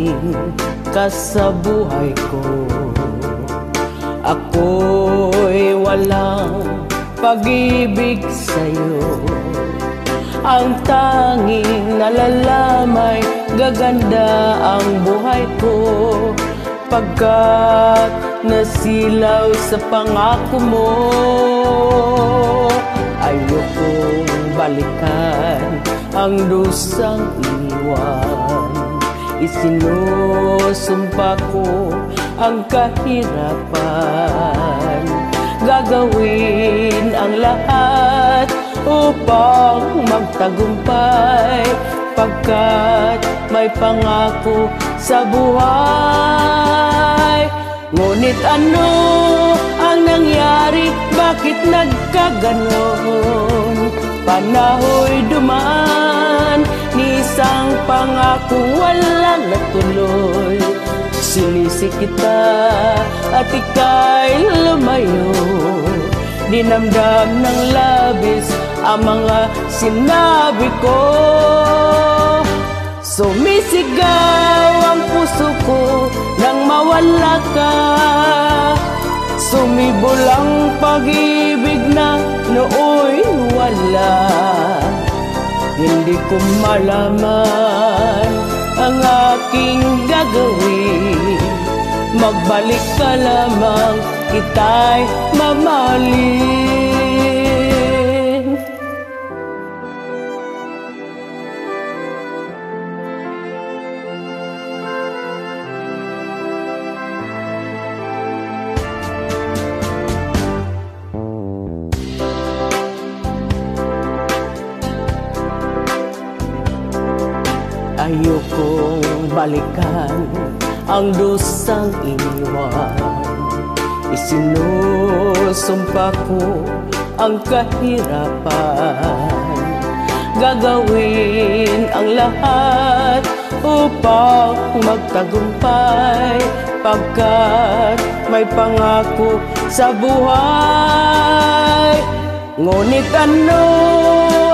dumating ka sa buhay ko. Ako'y walang pag-ibig sa'yo. Ang tanging nalalamay, gaganda ang buhay ko. Pagkat nasilaw sa pangako mo, ayokong balikan ang dusang iniwan. Isinusumpa ko ang kahirapan, gagawin ang lahat upang magtagumpay, pagkat may pangako sa buhay. Ngunit ano ang nangyari? Bakit nagkaganon? Panahoy dumaan, ni isang pangako walang natuloy. Sinisi kita at ika'y lumayo, dinamdam ng labis ang mga sinabi ko. Sumisigaw ang puso ko nang mawala ka. Sumibol ang pag-ibig na nooy wala. Hindi ko malaman ang aking gagawin. Magbalik ka lamang, kita'y mamahalin. Ayokong balikan ang dusang iniwan. Isinusumpa ko ang kahirapan, gagawin ang lahat upang magtagumpay, pagkat may pangako sa buhay. Ngunit ano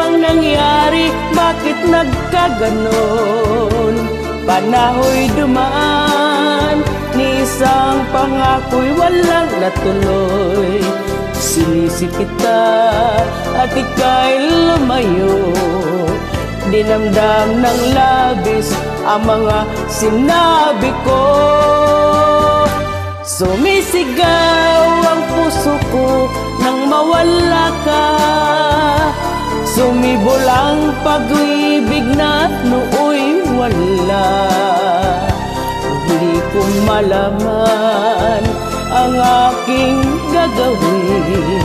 ang nangyari? Bakit nagkaganon? Panahoy dumaan, ni isang pangako'y walang natuloy. Sinisi kita at ika'y lumayo, dinamdam ng labis ang mga sinabi ko. Sumisigaw ang puso ko nang mawala ka. Sumibol ang pag-ibig na nooy wala. Hindi ko malaman ang aking gagawin.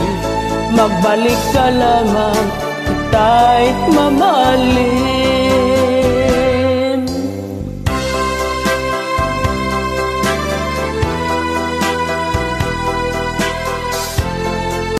Magbalik ka lamang, kita'y mamahalin.